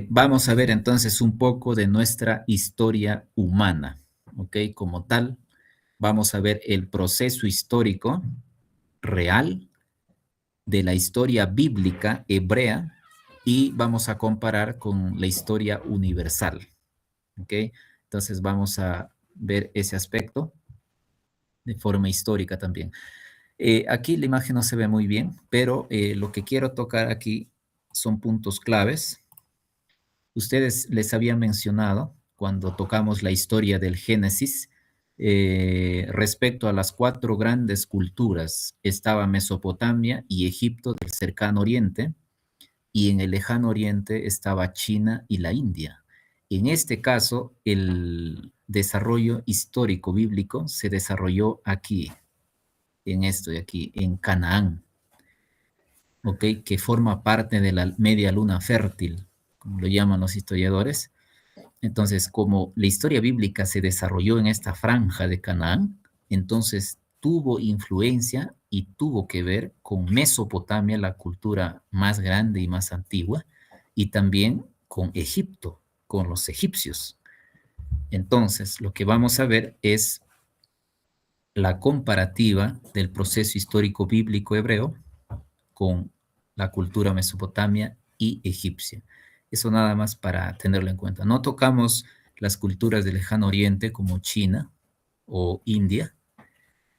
Vamos a ver entonces un poco de nuestra historia humana, ¿ok? Como tal, vamos a ver el proceso histórico real de la historia bíblica hebrea y vamos a comparar con la historia universal, ¿ok? Entonces vamos a ver ese aspecto de forma histórica también. Aquí la imagen no se ve muy bien, pero lo que quiero tocar aquí son puntos claves. Ustedes les había mencionado cuando tocamos la historia del Génesis, respecto a las cuatro grandes culturas, estaba Mesopotamia y Egipto del cercano oriente, y en el lejano oriente estaba China y la India. En este caso, el desarrollo histórico bíblico se desarrolló aquí, en esto de aquí, en Canaán, ¿ok? Que forma parte de la media luna fértil, como lo llaman los historiadores. Entonces, como la historia bíblica se desarrolló en esta franja de Canaán, entonces tuvo influencia y tuvo que ver con Mesopotamia, la cultura más grande y más antigua, y también con Egipto, con los egipcios. Entonces, lo que vamos a ver es la comparativa del proceso histórico bíblico hebreo con la cultura mesopotamia y egipcia. Eso nada más para tenerlo en cuenta. No tocamos las culturas del lejano oriente como China o India,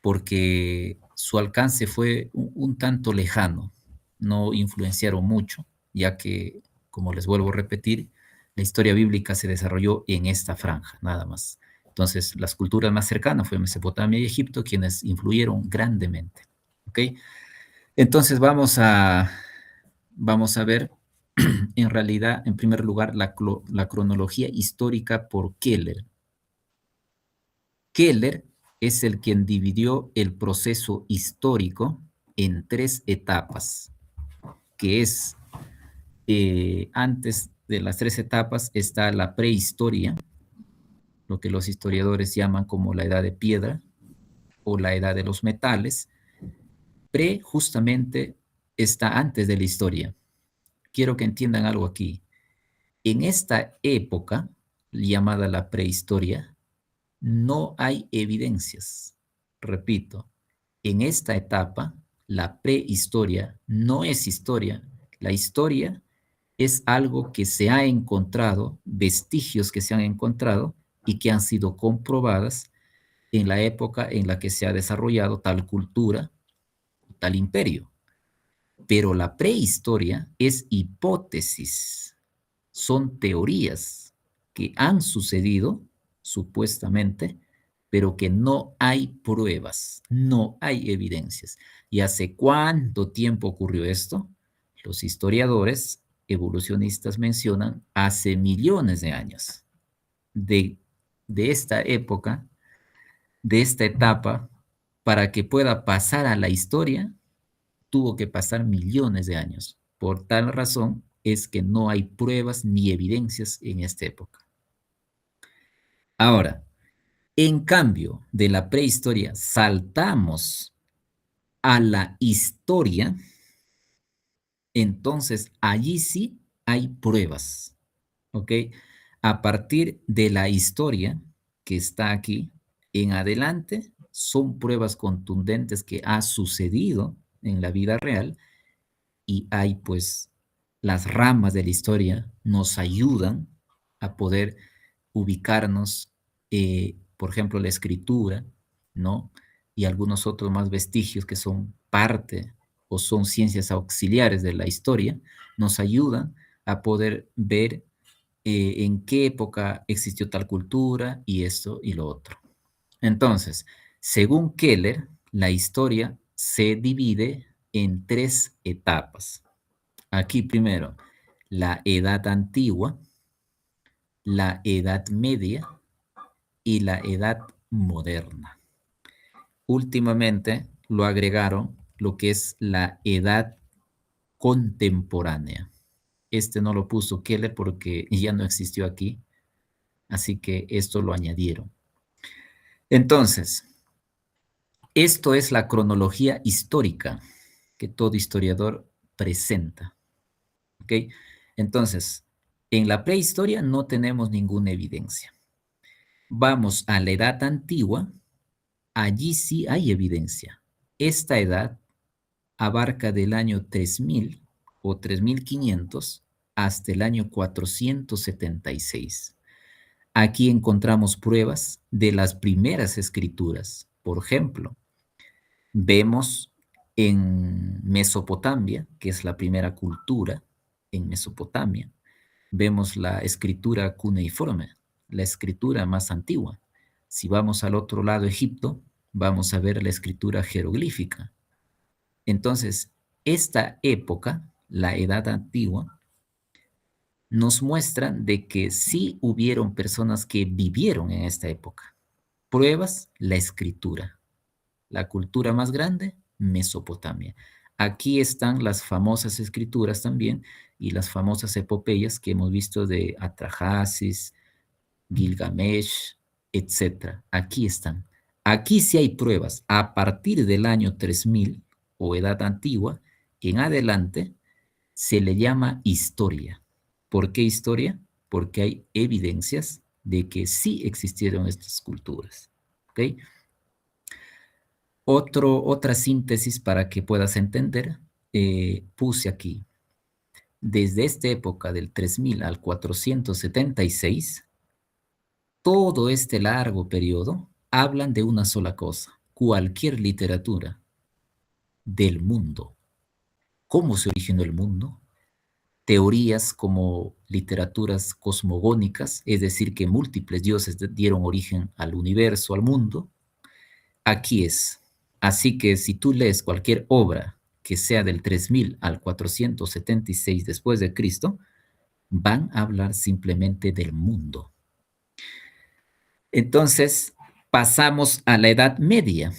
porque su alcance fue un tanto lejano, no influenciaron mucho, ya que, como les vuelvo a repetir, la historia bíblica se desarrolló en esta franja, nada más. Entonces, las culturas más cercanas fue Mesopotamia y Egipto, quienes influyeron grandemente. ¿Ok? Entonces, vamos a ver, en realidad, en primer lugar, la cronología histórica por Keller. Keller es el quien dividió el proceso histórico en tres etapas, que es, antes de las tres etapas está la prehistoria, lo que los historiadores llaman como la edad de piedra o la edad de los metales. Pre justamente está antes de la historia. Quiero que entiendan algo aquí. En esta época, llamada la prehistoria, no hay evidencias. Repito, en esta etapa, la prehistoria no es historia. La historia es algo que se ha encontrado, vestigios que se han encontrado y que han sido comprobadas en la época en la que se ha desarrollado tal cultura, tal imperio. Pero la prehistoria es hipótesis, son teorías que han sucedido, supuestamente, pero que no hay pruebas, no hay evidencias. ¿Y hace cuánto tiempo ocurrió esto? Los historiadores evolucionistas mencionan hace millones de años. De, de esta época, de esta etapa, para que pueda pasar a la historia, tuvo que pasar millones de años. Por tal razón es que no hay pruebas ni evidencias en esta época. Ahora, en cambio de la prehistoria, saltamos a la historia, entonces allí sí hay pruebas, ¿ok? A partir de la historia que está aquí en adelante, son pruebas contundentes que ha sucedido en la vida real y hay pues las ramas de la historia nos ayudan a poder ubicarnos, por ejemplo, la escritura, ¿no? Y algunos otros más vestigios que son parte o son ciencias auxiliares de la historia, nos ayudan a poder ver en qué época existió tal cultura y esto y lo otro. Entonces, según Keller, la historia se divide en tres etapas. Aquí primero, la edad antigua, la edad media y la edad moderna. Últimamente lo agregaron lo que es la edad contemporánea. Este no lo puso Keller porque ya no existió aquí, así que esto lo añadieron. Entonces, esto es la cronología histórica que todo historiador presenta. ¿Ok? Entonces, En la prehistoria no tenemos ninguna evidencia. Vamos a la edad antigua, allí sí hay evidencia. Esta edad abarca del año 3000 o 3500 hasta el año 476. Aquí encontramos pruebas de las primeras escrituras. Por ejemplo, vemos en Mesopotamia, que es la primera cultura en Mesopotamia, vemos la escritura cuneiforme, la escritura más antigua. Si vamos al otro lado, Egipto, vamos a ver la escritura jeroglífica. Entonces, esta época, la Edad Antigua, nos muestra de que sí hubieron personas que vivieron en esta época. Pruebas, la escritura. La cultura más grande, Mesopotamia. Aquí están las famosas escrituras también y las famosas epopeyas que hemos visto de Atrahasis, Gilgamesh, etcétera. Aquí están. Aquí sí hay pruebas. A partir del año 3000 o Edad Antigua, en adelante, se le llama historia. ¿Por qué historia? Porque hay evidencias de que sí existieron estas culturas. ¿Ok? Otra síntesis para que puedas entender, puse aquí. Desde esta época del 3000 al 476, todo este largo periodo hablan de una sola cosa, cualquier literatura del mundo. ¿Cómo se originó el mundo? Teorías como literaturas cosmogónicas, es decir, que múltiples dioses dieron origen al universo, al mundo. Aquí es. Así que si tú lees cualquier obra que sea del 3000 al 476 después de Cristo, van a hablar simplemente del mundo. Entonces, pasamos a la Edad Media.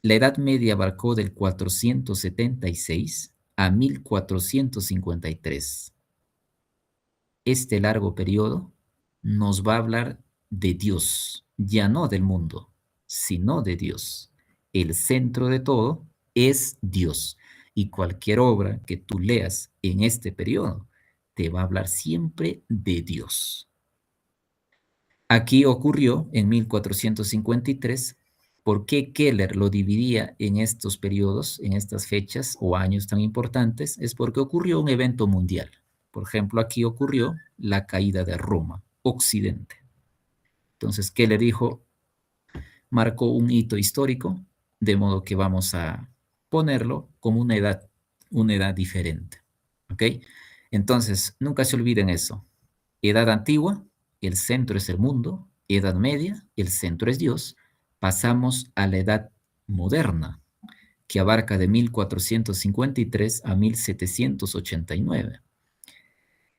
La Edad Media abarcó del 476 a 1453. Este largo periodo nos va a hablar de Dios, ya no del mundo, sino de Dios. El centro de todo es Dios. Y cualquier obra que tú leas en este periodo te va a hablar siempre de Dios. Aquí ocurrió en 1453. ¿Por qué Keller lo dividía en estos periodos, en estas fechas o años tan importantes? Es porque ocurrió un evento mundial. Por ejemplo, aquí ocurrió la caída de Roma, Occidente. Entonces, Keller dijo, marcó un hito histórico, de modo que vamos a ponerlo como una edad diferente. ¿Ok? Entonces, nunca se olviden eso. Edad antigua, el centro es el mundo. Edad media, el centro es Dios. Pasamos a la edad moderna, que abarca de 1453 a 1789.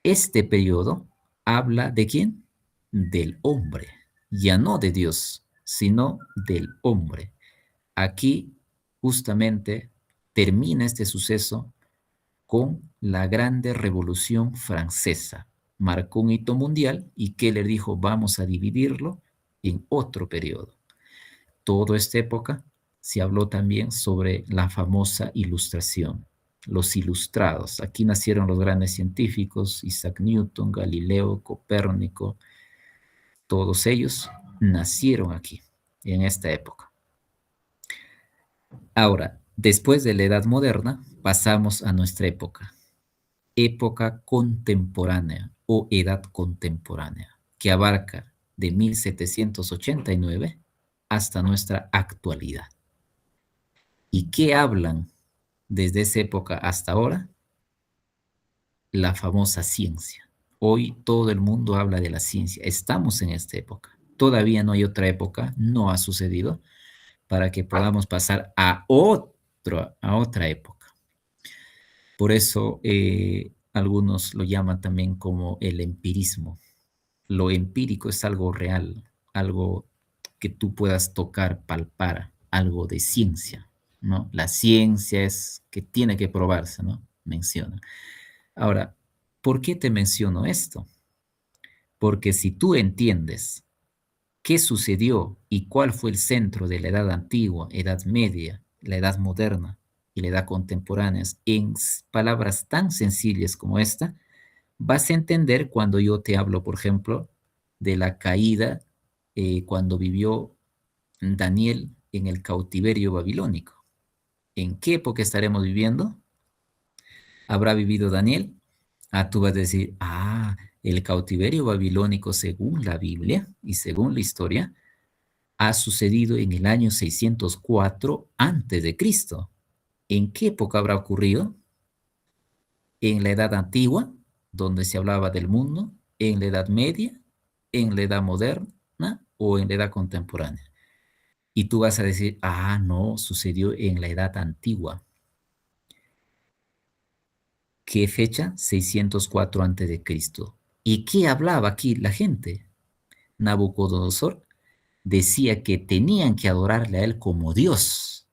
Este periodo habla de quién? Del hombre, ya no de Dios, sino del hombre. Aquí justamente termina este suceso con la Grande Revolución Francesa. Marcó un hito mundial y Keller dijo, vamos a dividirlo en otro periodo. Toda esta época se habló también sobre la famosa Ilustración, los ilustrados. Aquí nacieron los grandes científicos, Isaac Newton, Galileo, Copérnico, todos ellos nacieron aquí, en esta época. Ahora, después de la Edad Moderna, pasamos a nuestra época contemporánea o edad contemporánea, que abarca de 1789 hasta nuestra actualidad. ¿Y qué hablan desde esa época hasta ahora? La famosa ciencia. Hoy todo el mundo habla de la ciencia. Estamos en esta época. Todavía no hay otra época, no ha sucedido, para que podamos pasar a otra época. Por eso algunos lo llaman también como el empirismo. Lo empírico es algo real, algo que tú puedas tocar, palpar, algo de ciencia, ¿no? La ciencia es que tiene que probarse, ¿no? Menciona. Ahora, ¿por qué te menciono esto? Porque si tú entiendes qué sucedió y cuál fue el centro de la edad antigua, edad media, la edad moderna y la edad contemporánea, en palabras tan sencillas como esta, vas a entender cuando yo te hablo, por ejemplo, de la caída, cuando vivió Daniel en el cautiverio babilónico. ¿En qué época estaremos viviendo? ¿Habrá vivido Daniel? Ah, tú vas a decir, el cautiverio babilónico, según la Biblia y según la historia, ha sucedido en el año 604 antes de Cristo. ¿En qué época habrá ocurrido? ¿En la Edad Antigua, donde se hablaba del mundo? ¿En la Edad Media? ¿En la Edad Moderna? ¿O en la Edad Contemporánea? Y tú vas a decir, no, sucedió en la Edad Antigua. ¿Qué fecha? 604 antes de Cristo. ¿Y qué hablaba aquí la gente? Nabucodonosor decía que tenían que adorarle a él como Dios,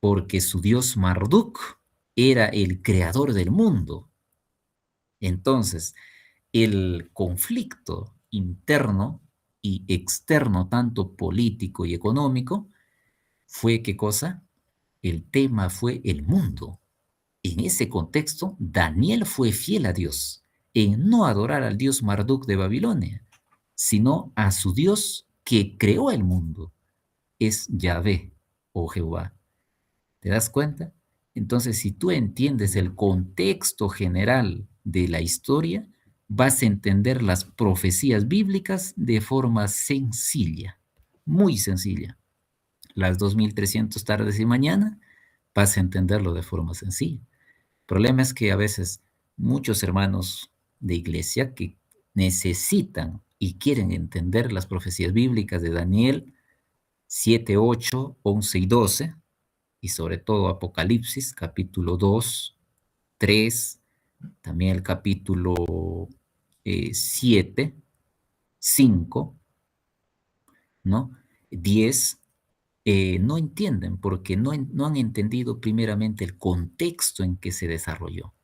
porque su Dios Marduk era el creador del mundo. Entonces, el conflicto interno y externo, tanto político y económico, fue ¿qué cosa? El tema fue el mundo. En ese contexto, Daniel fue fiel a Dios en no adorar al dios Marduk de Babilonia, sino a su Dios que creó el mundo. Es Yahvé o Jehová. ¿Te das cuenta? Entonces, si tú entiendes el contexto general de la historia, vas a entender las profecías bíblicas de forma sencilla, muy sencilla. Las 2300 tardes y mañana, vas a entenderlo de forma sencilla. El problema es que a veces muchos hermanos de iglesia que necesitan y quieren entender las profecías bíblicas de Daniel 7, 8, 11 y 12, y sobre todo Apocalipsis, capítulo 2, 3, también el capítulo 7, 5, ¿no? 10, no entienden porque no han entendido primeramente el contexto en que se desarrolló.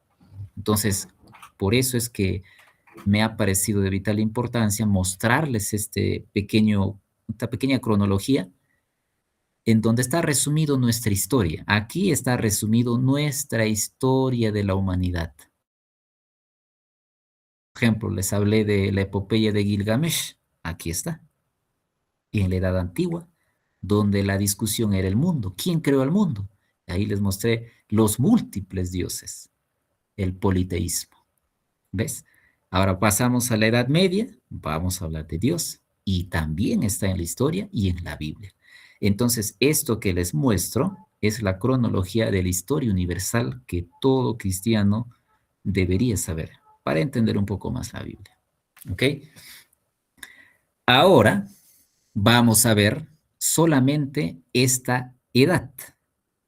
Entonces, por eso es que me ha parecido de vital importancia mostrarles esta pequeña cronología en donde está resumido nuestra historia. Aquí está resumido nuestra historia de la humanidad. Por ejemplo, les hablé de la epopeya de Gilgamesh. Aquí está. Y en la Edad Antigua, donde la discusión era el mundo. ¿Quién creó el mundo? Ahí les mostré los múltiples dioses, el politeísmo. ¿Ves? Ahora pasamos a la Edad Media, vamos a hablar de Dios. Y también está en la historia y en la Biblia. Entonces, esto que les muestro es la cronología de la historia universal que todo cristiano debería saber para entender un poco más la Biblia. ¿Ok? Ahora vamos a ver solamente esta edad,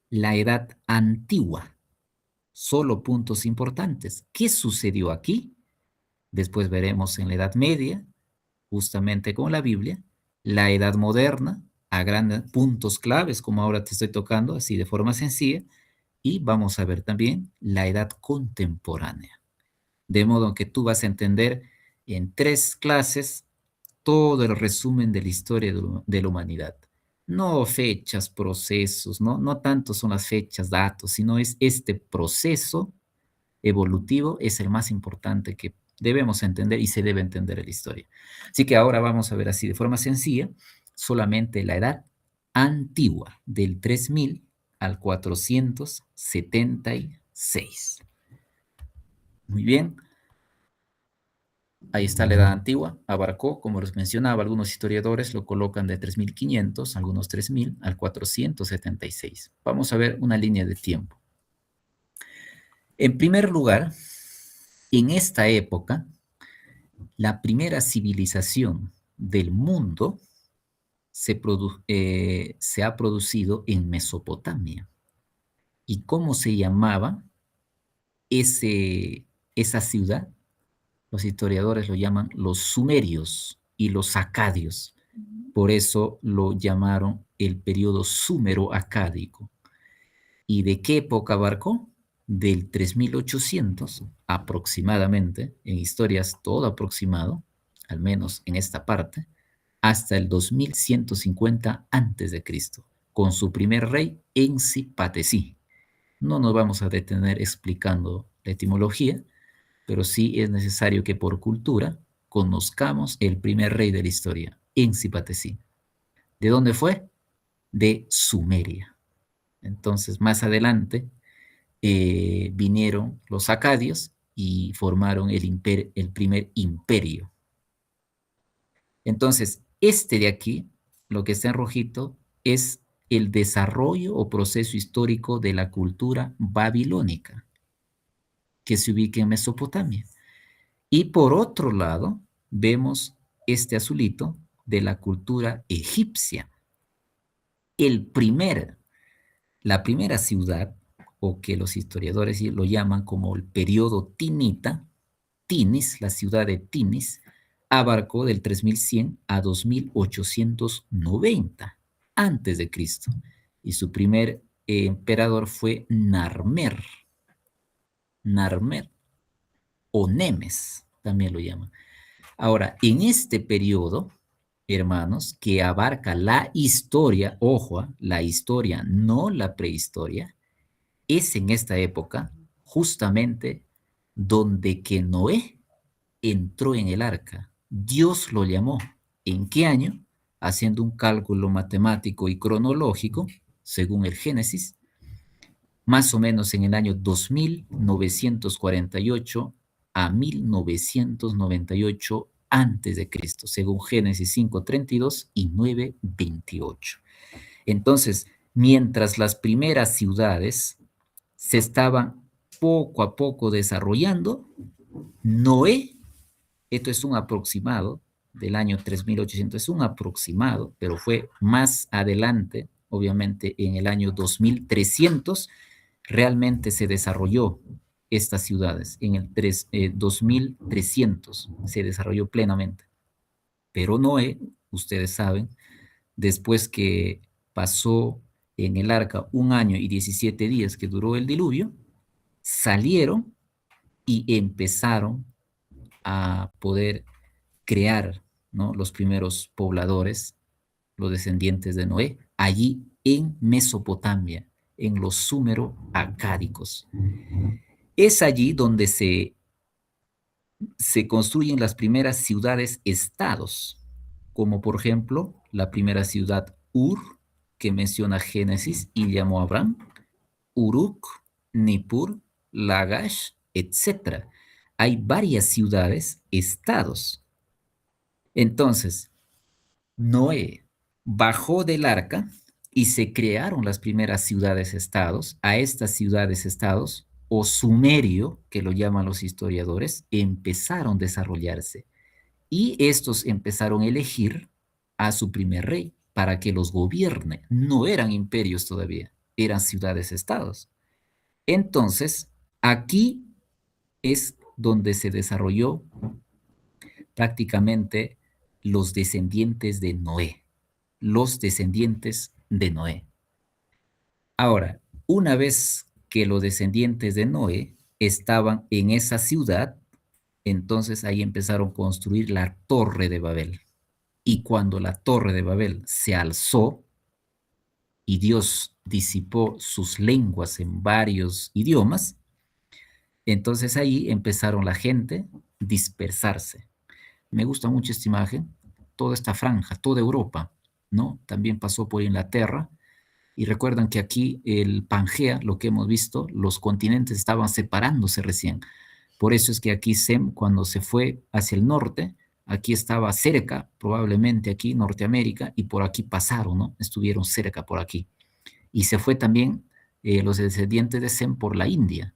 la edad antigua. Solo puntos importantes. ¿Qué sucedió aquí? Después veremos en la Edad Media, justamente con la Biblia, la Edad Moderna, a grandes puntos claves, como ahora te estoy tocando, así de forma sencilla, y vamos a ver también la Edad Contemporánea. De modo que tú vas a entender en 3 clases todo el resumen de la historia de la humanidad. No fechas, procesos, no tanto son las fechas, datos, sino es este proceso evolutivo es el más importante que debemos entender y se debe entender en la historia. Así que ahora vamos a ver así de forma sencilla solamente la edad antigua del 3000 al 476. Muy bien, ahí está la edad antigua, abarcó, como les mencionaba, algunos historiadores lo colocan de 3500, algunos 3000 al 476. Vamos a ver una línea de tiempo. En primer lugar, en esta época, la primera civilización del mundo se ha producido en Mesopotamia. ¿Y cómo se llamaba esa ciudad? Los historiadores lo llaman los sumerios y los acadios. Por eso lo llamaron el periodo súmero-acádico. ¿Y de qué época abarcó? Del 3800 aproximadamente, en historias todo aproximado, al menos en esta parte, hasta el 2150 antes de Cristo, con su primer rey, Ensi Patesi. No nos vamos a detener explicando la etimología, pero sí es necesario que por cultura conozcamos el primer rey de la historia, Ensipatecín. ¿De dónde fue? De Sumeria. Entonces, más adelante vinieron los acadios y formaron el primer imperio. Entonces, este de aquí, lo que está en rojito, es el desarrollo o proceso histórico de la cultura babilónica, que se ubica en Mesopotamia. Y por otro lado, vemos este azulito de la cultura egipcia. El primer, la primera ciudad, o que los historiadores lo llaman como el periodo tinita, Tinis, la ciudad de Tinis, abarcó del 3100 a 2890 antes de Cristo. Y su primer emperador fue Narmer. Narmer o Nemes, también lo llaman. Ahora, en este periodo, hermanos, que abarca la historia, ojo, la historia, no la prehistoria, es en esta época justamente donde que Noé entró en el arca. Dios lo llamó. ¿En qué año? Haciendo un cálculo matemático y cronológico, según el Génesis, más o menos en el año 2948 a 1998 antes de Cristo, según Génesis 5:32 y 9:28. Entonces, mientras las primeras ciudades se estaban poco a poco desarrollando, Noé, esto es un aproximado del año 3800, es un aproximado, pero fue más adelante, obviamente en el año 2300, realmente se desarrolló estas ciudades. En el 2300 se desarrolló plenamente. Pero Noé, ustedes saben, después que pasó en el arca 1 año y 17 días que duró el diluvio, salieron y empezaron a poder crear, ¿no?, los primeros pobladores, los descendientes de Noé, allí en Mesopotamia, en los súmero-acádicos. Es allí donde se construyen las primeras ciudades-estados, como por ejemplo la primera ciudad Ur, que menciona Génesis y llamó a Abraham, Uruk, Nippur, Lagash, etc. Hay varias ciudades-estados. Entonces, Noé bajó del arca y se crearon las primeras ciudades-estados. A estas ciudades-estados, o Sumerio, que lo llaman los historiadores, empezaron a desarrollarse. Y estos empezaron a elegir a su primer rey para que los gobierne. No eran imperios todavía, eran ciudades-estados. Entonces, aquí es donde se desarrolló prácticamente los descendientes de Noé. Los descendientes de Noé. Ahora, una vez que los descendientes de Noé estaban en esa ciudad, entonces ahí empezaron a construir la Torre de Babel. Y cuando la Torre de Babel se alzó y Dios disipó sus lenguas en varios idiomas, entonces ahí empezaron la gente a dispersarse. Me gusta mucho esta imagen, toda esta franja, toda Europa, ¿no? También pasó por Inglaterra. Y recuerdan que aquí el Pangea, lo que hemos visto, los continentes estaban separándose recién. Por eso es que aquí Sem, cuando se fue hacia el norte, aquí estaba cerca, probablemente aquí, Norteamérica, y por aquí pasaron, ¿no? Estuvieron cerca por aquí. Y se fue también los descendientes de Sem por la India.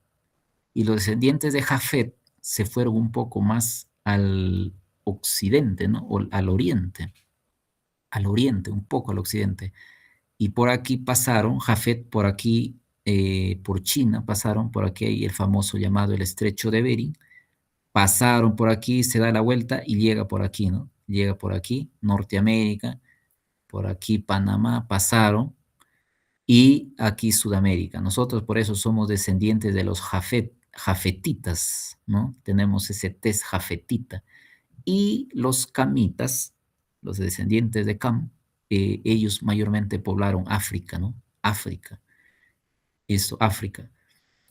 Y los descendientes de Jafet se fueron un poco más al occidente, ¿no? O al oriente, un poco al occidente. Y por aquí pasaron, Jafet por aquí, por China, pasaron por aquí hay el famoso llamado el Estrecho de Bering, pasaron por aquí, se da la vuelta y llega por aquí, ¿no? Llega por aquí, Norteamérica, por aquí Panamá, pasaron, y aquí Sudamérica. Nosotros por eso somos descendientes de los jafetitas, ¿no? Tenemos ese test jafetita. Y los camitas, los descendientes de Cam, ellos mayormente poblaron África, ¿no? África, eso, África.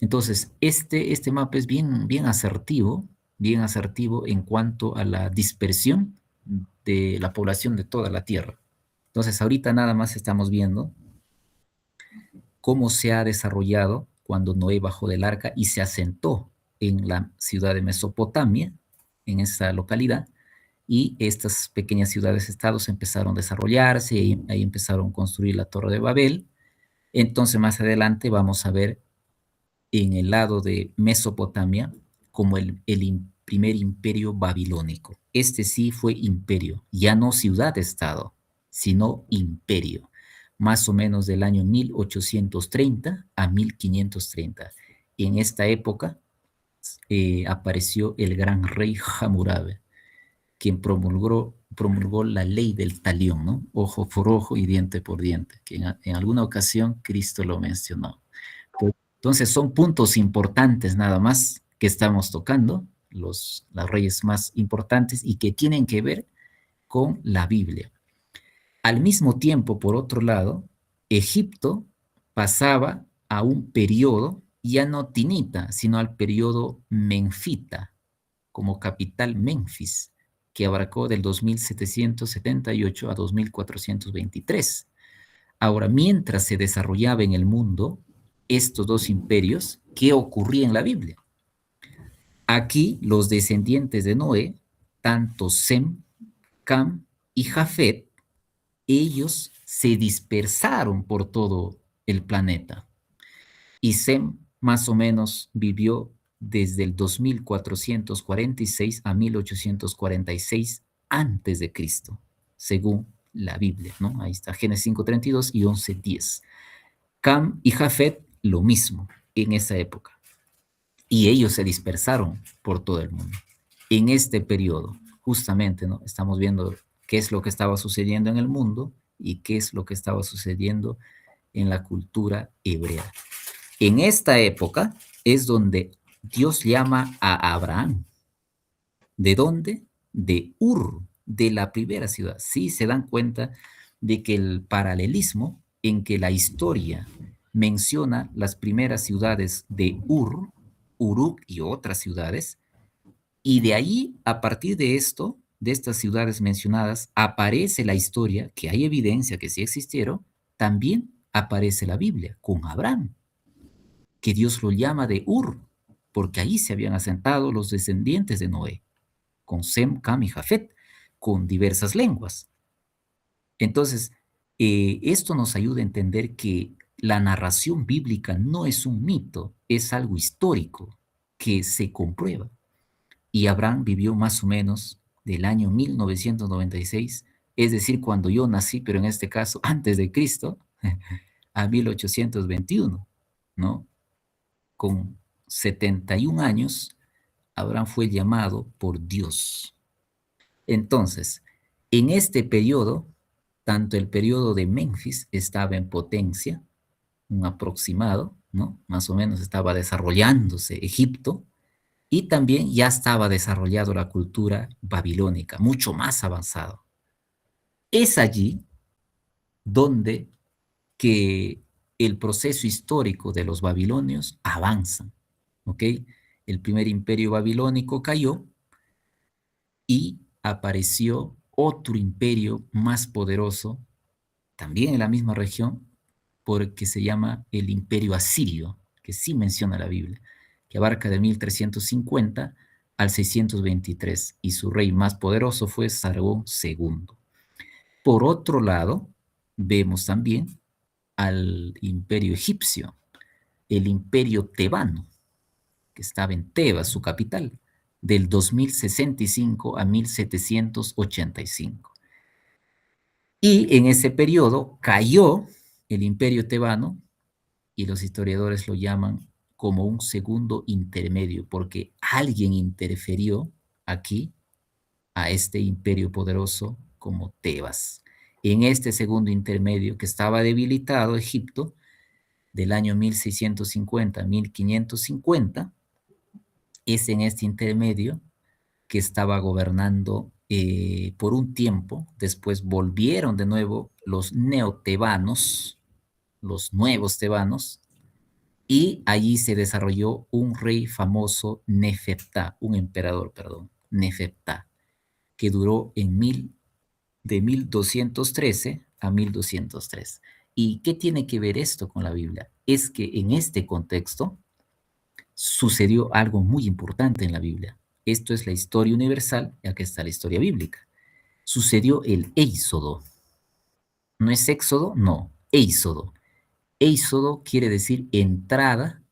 Entonces, este mapa es bien asertivo en cuanto a la dispersión de la población de toda la Tierra. Entonces, ahorita nada más estamos viendo cómo se ha desarrollado cuando Noé bajó del arca y se asentó en la ciudad de Mesopotamia, en esa localidad, y estas pequeñas ciudades-estados empezaron a desarrollarse, y ahí empezaron a construir la Torre de Babel. Entonces, más adelante vamos a ver en el lado de Mesopotamia como primer imperio babilónico. Este sí fue imperio, ya no ciudad-estado, sino imperio, más o menos del año 1830 a 1530. En esta época apareció el gran rey Hammurabi, quien promulgó la ley del talión, ¿no? Ojo por ojo y diente por diente, que en alguna ocasión Cristo lo mencionó. Entonces son puntos importantes nada más que estamos tocando, los reyes más importantes y que tienen que ver con la Biblia. Al mismo tiempo, por otro lado, Egipto pasaba a un periodo ya no tinita, sino al periodo menfita, como capital Memphis, que abarcó del 2778 a 2423. Ahora, mientras se desarrollaba en el mundo estos dos imperios, ¿qué ocurría en la Biblia? Aquí los descendientes de Noé, tanto Sem, Cam y Jafet, ellos se dispersaron por todo el planeta. Y Sem más o menos vivió desde el 2446 a 1846 antes de Cristo, según la Biblia, ¿no? Ahí está Génesis 5:32 y 11:10. Cam y Jafet, lo mismo en esa época. Y ellos se dispersaron por todo el mundo. En este periodo, justamente, ¿no? Estamos viendo qué es lo que estaba sucediendo en el mundo y qué es lo que estaba sucediendo en la cultura hebrea. En esta época es donde Dios llama a Abraham. ¿De dónde? De Ur, de la primera ciudad. Sí se dan cuenta de que el paralelismo en que la historia menciona las primeras ciudades de Ur, Uruk y otras ciudades, y de ahí, a partir de esto, de estas ciudades mencionadas, aparece la historia, que hay evidencia que sí existieron, también aparece la Biblia con Abraham, que Dios lo llama de Ur, porque ahí se habían asentado los descendientes de Noé, con Sem, Cam y Jafet, con diversas lenguas. Entonces, esto nos ayuda a entender que la narración bíblica no es un mito, es algo histórico que se comprueba. Y Abraham vivió más o menos del año 1996, es decir, cuando yo nací, pero en este caso antes de Cristo, a 1821, ¿no? Con 71 años, Abraham fue llamado por Dios. Entonces, en este periodo, tanto el periodo de Memphis estaba en potencia, un aproximado, ¿no? Más o menos estaba desarrollándose Egipto, y también ya estaba desarrollado la cultura babilónica, mucho más avanzado. Es allí donde que el proceso histórico de los babilonios avanza, ¿ok? El primer imperio babilónico cayó y apareció otro imperio más poderoso, también en la misma región, porque se llama el imperio asirio, que sí menciona la Biblia, que abarca de 1350 al 623, y su rey más poderoso fue Sargón II. Por otro lado, vemos también al imperio egipcio, el imperio tebano, que estaba en Tebas, su capital, del 2065 a 1785. Y en ese periodo cayó el imperio tebano, y los historiadores lo llaman como un segundo intermedio, porque alguien interfirió aquí a este imperio poderoso como Tebas. En este segundo intermedio, que estaba debilitado Egipto, del año 1650 a 1550, es en este intermedio que estaba gobernando por un tiempo. Después volvieron de nuevo los neotebanos, los nuevos tebanos, y allí se desarrolló un rey famoso, Nefetá, un emperador, perdón, Nefetá, que duró de 1213 a 1203. ¿Y qué tiene que ver esto con la Biblia? Es que en este contexto sucedió algo muy importante en la Biblia. Esto es la historia universal y acá está la historia bíblica. Sucedió el Éxodo. ¿No es Éxodo? No, Éxodo. Éxodo quiere decir entrada,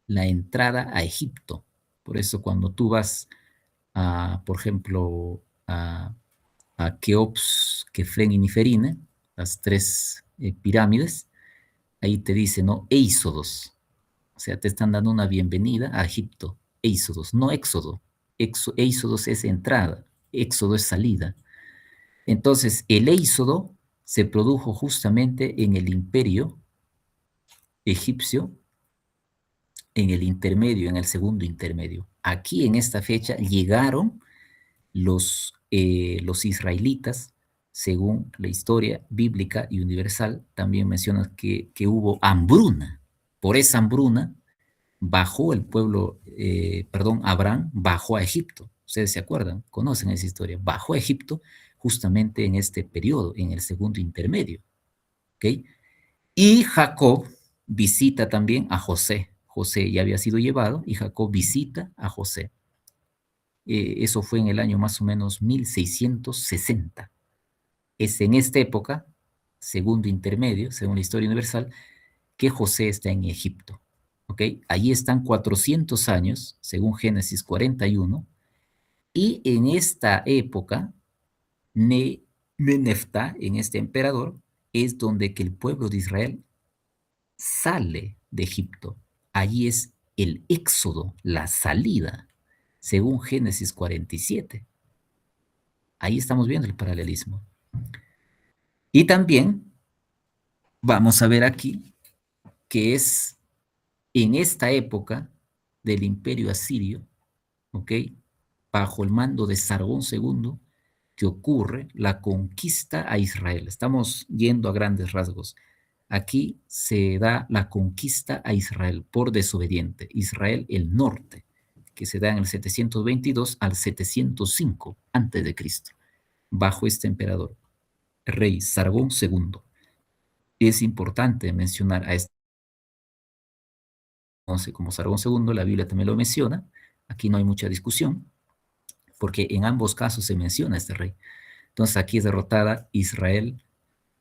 la entrada a Egipto. Por eso cuando tú vas por ejemplo, a Keops, Kefren y Niferine, las tres pirámides, ahí te dice, ¿no? Éxodos. O sea, te están dando una bienvenida a Egipto. Éxodos, no éxodo. Éxodos es entrada, éxodo es salida. Entonces, el éxodo se produjo justamente en el imperio egipcio, en el intermedio, en el segundo intermedio. Aquí en esta fecha llegaron los israelitas, según la historia bíblica y universal, también menciona que hubo hambruna. Por esa hambruna bajó el pueblo, Abraham bajó a Egipto. Ustedes se acuerdan, conocen esa historia. Bajó a Egipto justamente en este periodo, en el segundo intermedio. ¿Ok? Y Jacob visita también a José. José ya había sido llevado y Jacob visita a José. Eso fue en el año más o menos 1660. Es en esta época, segundo intermedio, según la historia universal, que José está en Egipto. ¿Ok? Allí están 400 años, según Génesis 41, y en esta época, Menefta, en este emperador, es donde que el pueblo de Israel sale de Egipto. Allí es el éxodo, la salida, según Génesis 47. Ahí estamos viendo el paralelismo. Y también vamos a ver aquí que es en esta época del imperio asirio, ¿ok? Bajo el mando de Sargón II, que ocurre la conquista a Israel. Estamos yendo a grandes rasgos. Aquí se da la conquista a Israel por desobediente. Israel el norte, que se da en el 722 al 705 antes de Cristo, bajo este emperador, rey Sargón II. Es importante mencionar a este como Sargón II, la Biblia también lo menciona, aquí no hay mucha discusión, porque en ambos casos se menciona a este rey. Entonces aquí es derrotada Israel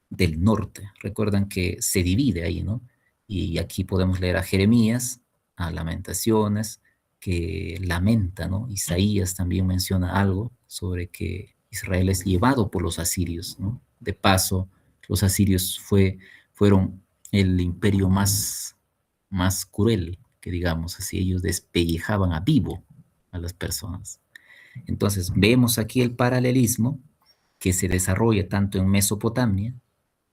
del norte. Recuerdan que se divide ahí, ¿no? Y aquí podemos leer a Jeremías, a Lamentaciones, que lamenta, ¿no? Isaías también menciona algo sobre que Israel es llevado por los asirios, ¿no? De paso, los asirios fueron el imperio más cruel, que digamos así, ellos despellejaban a vivo a las personas. Entonces, vemos aquí el paralelismo que se desarrolla tanto en Mesopotamia,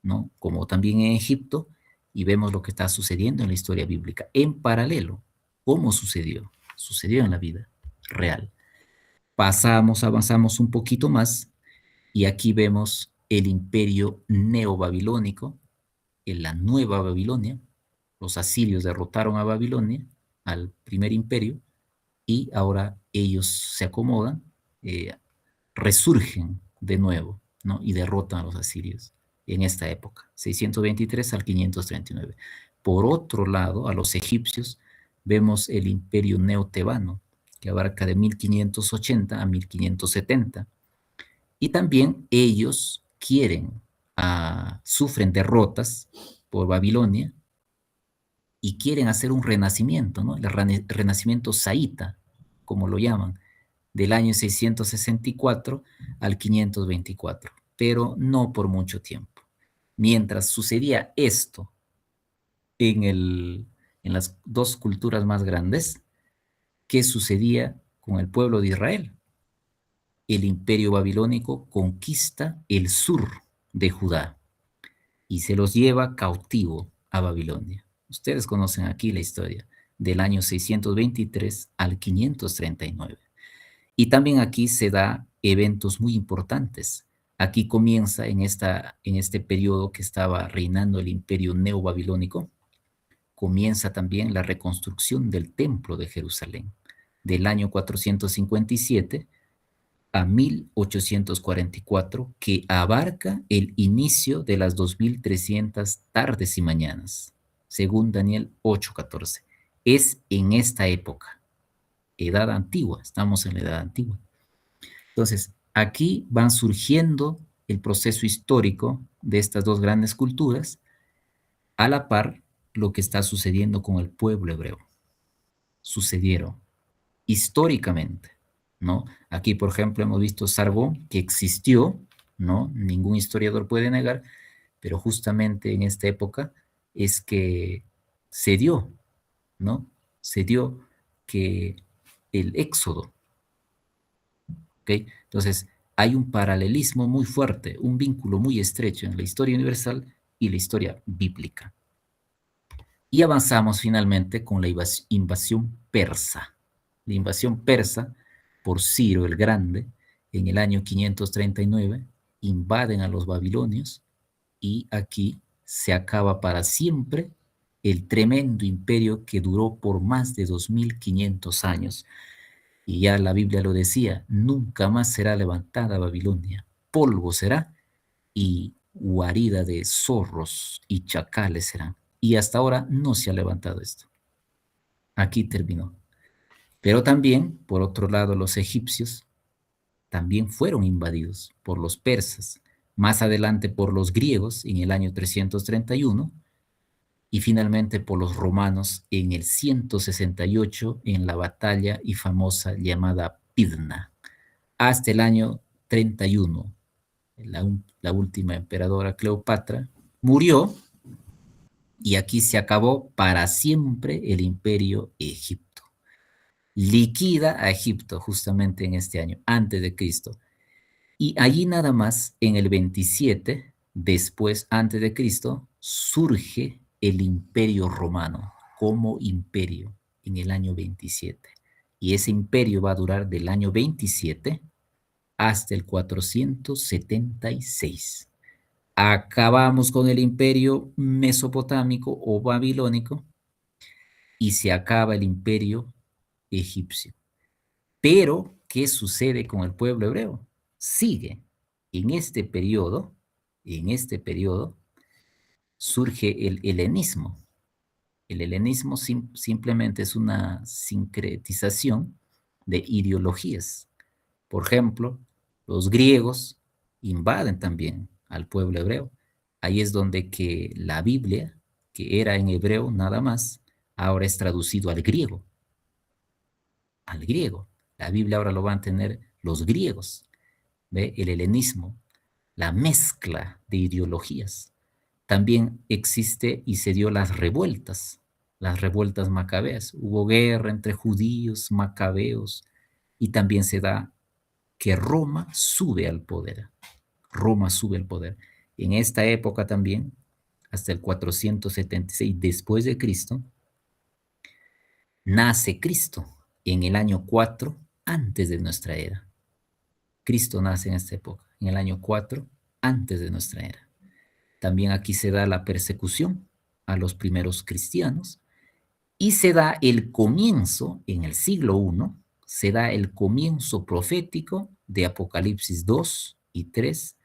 ¿no? Como también en Egipto, y vemos lo que está sucediendo en la historia bíblica. En paralelo, ¿cómo sucedió? Sucedió en la vida real. Avanzamos un poquito más, y aquí vemos el imperio neobabilónico, en la nueva Babilonia. Los asirios derrotaron a Babilonia, al primer imperio, y ahora ellos se acomodan, resurgen de nuevo, ¿no? Y derrotan a los asirios en esta época, 623 al 539. Por otro lado, a los egipcios vemos el imperio neotebano, que abarca de 1580 a 1570. Y también ellos sufren derrotas por Babilonia y quieren hacer un renacimiento, ¿no? El renacimiento saíta, como lo llaman, del año 664 al 524, pero no por mucho tiempo. Mientras sucedía esto en las dos culturas más grandes, ¿qué sucedía con el pueblo de Israel? El imperio babilónico conquista el sur de Judá y se los lleva cautivo a Babilonia. Ustedes conocen aquí la historia del año 623 al 539. Y también aquí se da eventos muy importantes. Aquí comienza en este periodo que estaba reinando el imperio neobabilónico, comienza también la reconstrucción del Templo de Jerusalén, del año 457 a 1844, que abarca el inicio de las 2300 tardes y mañanas, según Daniel 8:14. Es en esta época, edad antigua, estamos en la edad antigua. Entonces, aquí van surgiendo el proceso histórico de estas dos grandes culturas, a la par lo que está sucediendo con el pueblo hebreo. Sucedieron históricamente, ¿no? Aquí, por ejemplo, hemos visto Sargón, que existió, ¿no? Ningún historiador puede negar, pero justamente en esta época es que se dio, ¿no? Se dio que el éxodo, ¿ok? Entonces, hay un paralelismo muy fuerte, un vínculo muy estrecho en la historia universal y la historia bíblica. Y avanzamos finalmente con la invasión persa. La invasión persa por Ciro el Grande en el año 539 invaden a los babilonios y aquí se acaba para siempre el tremendo imperio que duró por más de 2500 años. Y ya la Biblia lo decía, nunca más será levantada Babilonia, polvo será y guarida de zorros y chacales serán. Y hasta ahora no se ha levantado esto. Aquí terminó. Pero también, por otro lado, los egipcios también fueron invadidos por los persas, más adelante por los griegos en el año 331 y finalmente por los romanos en el 168 en la batalla y famosa llamada Pidna, hasta el año 31. La última emperadora Cleopatra murió y aquí se acabó para siempre el imperio egipto. Liquida a Egipto justamente en este año, antes de Cristo. Y allí nada más, en el 27, después, antes de Cristo, surge el imperio romano como imperio en el año 27. Y ese imperio va a durar del año 27 hasta el 476. Acabamos con el imperio mesopotámico o babilónico y se acaba el imperio egipcio. Pero, ¿qué sucede con el pueblo hebreo? Sigue. En este periodo, surge el helenismo. El helenismo simplemente es una sincretización de ideologías. Por ejemplo, los griegos invaden también al pueblo hebreo. Ahí es donde que la Biblia, que era en hebreo nada más, ahora es traducido al griego. Al griego. La Biblia ahora lo van a tener los griegos. ¿Ve? El helenismo, la mezcla de ideologías. También existe y se dio las revueltas macabeas. Hubo guerra entre judíos, macabeos, y también se da que Roma sube al poder. Roma sube al poder. En esta época también, hasta el 476 después de Cristo, nace Cristo en el año 4 antes de nuestra era. Cristo nace en esta época, en el año 4 antes de nuestra era. También aquí se da la persecución a los primeros cristianos y se da el comienzo, en el siglo I, se da el comienzo profético de Apocalipsis 2 y 3,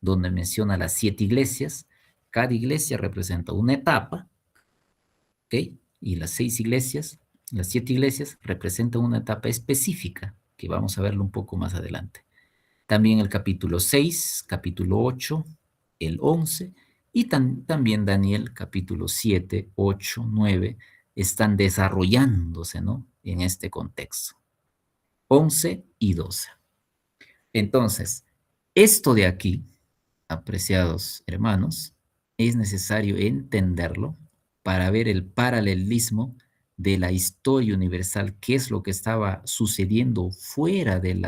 donde menciona las 7 iglesias. Cada iglesia representa una etapa, ¿ok? Y las 7 iglesias representan una etapa específica, que vamos a verlo un poco más adelante. También el capítulo 6, capítulo 8, el 11 y también Daniel capítulo 7, 8, 9 están desarrollándose, ¿no? En este contexto. 11 y 12. Entonces, esto de aquí, apreciados hermanos, es necesario entenderlo para ver el paralelismo de la historia universal, qué es lo que estaba sucediendo fuera del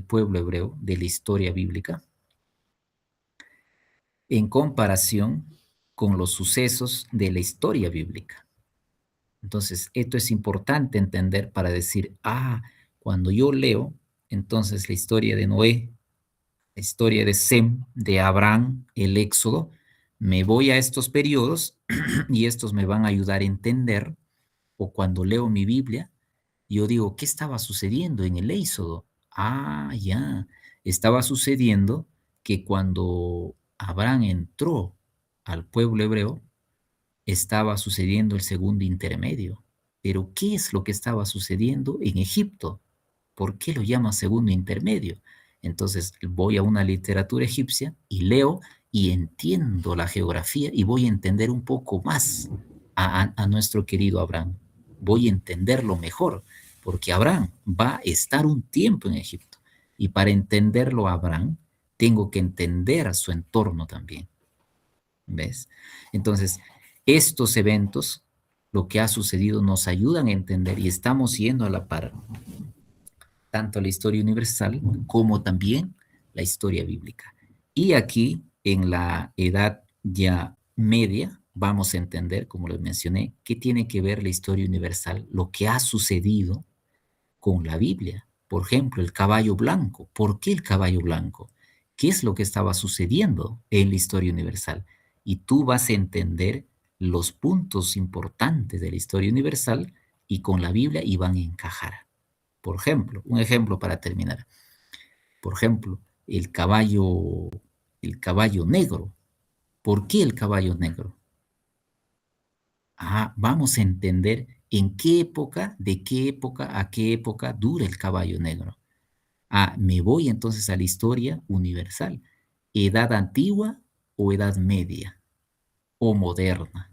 pueblo hebreo, de la historia bíblica, en comparación con los sucesos de la historia bíblica. Entonces, esto es importante entender para decir, cuando yo leo, entonces la historia de Noé, la historia de Sem, de Abraham, el Éxodo, Me voy a estos periodos y estos me van a ayudar a entender, o cuando leo mi Biblia, yo digo, ¿qué estaba sucediendo en el Éxodo? Ah, ya, estaba sucediendo que cuando Abraham entró al pueblo hebreo, estaba sucediendo el segundo intermedio. Pero ¿qué es lo que estaba sucediendo en Egipto? ¿Por qué lo llama segundo intermedio? Entonces voy a una literatura egipcia y leo y entiendo la geografía y voy a entender un poco más a nuestro querido Abraham. Voy a entenderlo mejor, porque Abraham va a estar un tiempo en Egipto. Y para entenderlo a Abraham, tengo que entender a su entorno también. ¿Ves? Entonces, estos eventos, lo que ha sucedido, nos ayudan a entender y estamos yendo a la par tanto la historia universal como también la historia bíblica. Y aquí, en la edad ya media, vamos a entender, como les mencioné, qué tiene que ver la historia universal, lo que ha sucedido con la Biblia. Por ejemplo, el caballo blanco. ¿Por qué el caballo blanco? ¿Qué es lo que estaba sucediendo en la historia universal? Y tú vas a entender los puntos importantes de la historia universal y con la Biblia y van a encajar. Por ejemplo, un ejemplo para terminar. Por ejemplo, el caballo negro. ¿Por qué el caballo negro? Ah, vamos a entender en qué época, de qué época a qué época dura el caballo negro. Ah, me voy entonces a la historia universal. ¿Edad antigua o edad media o moderna?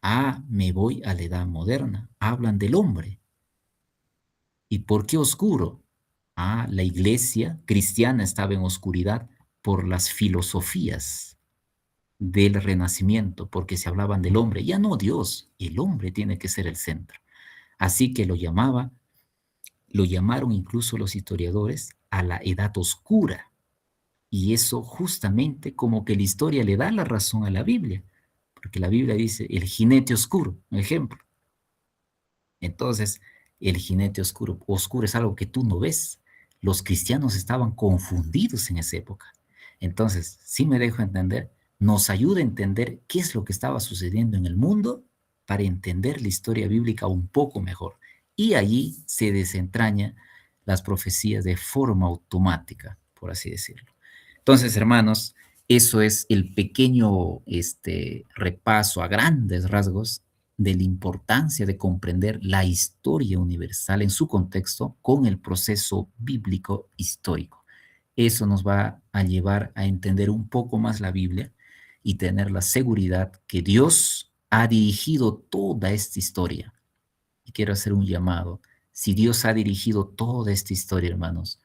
Ah, me voy a la edad moderna. Hablan del hombre. ¿Y por qué oscuro? Ah, la iglesia cristiana estaba en oscuridad por las filosofías del Renacimiento, porque se hablaban del hombre. Ya no Dios, el hombre tiene que ser el centro. Así que lo llamaron incluso los historiadores a la edad oscura. Y eso justamente como que la historia le da la razón a la Biblia, porque la Biblia dice el jinete oscuro, un ejemplo. Entonces, el jinete oscuro, oscuro es algo que tú no ves. Los cristianos estaban confundidos en esa época. Entonces, si me dejo entender, nos ayuda a entender qué es lo que estaba sucediendo en el mundo para entender la historia bíblica un poco mejor. Y allí se desentrañan las profecías de forma automática, por así decirlo. Entonces, hermanos, eso es el pequeño repaso a grandes rasgos de la importancia de comprender la historia universal en su contexto con el proceso bíblico histórico. Eso nos va a llevar a entender un poco más la Biblia y tener la seguridad que Dios ha dirigido toda esta historia. Y quiero hacer un llamado. Si Dios ha dirigido toda esta historia, hermanos,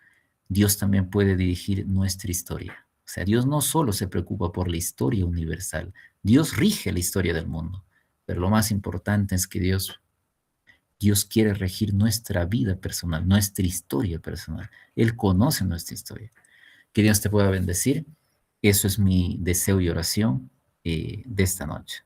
Dios también puede dirigir nuestra historia. O sea, Dios no solo se preocupa por la historia universal, Dios rige la historia del mundo. Pero lo más importante es que Dios quiere regir nuestra vida personal, nuestra historia personal. Él conoce nuestra historia. Que Dios te pueda bendecir. Eso es mi deseo y oración de esta noche.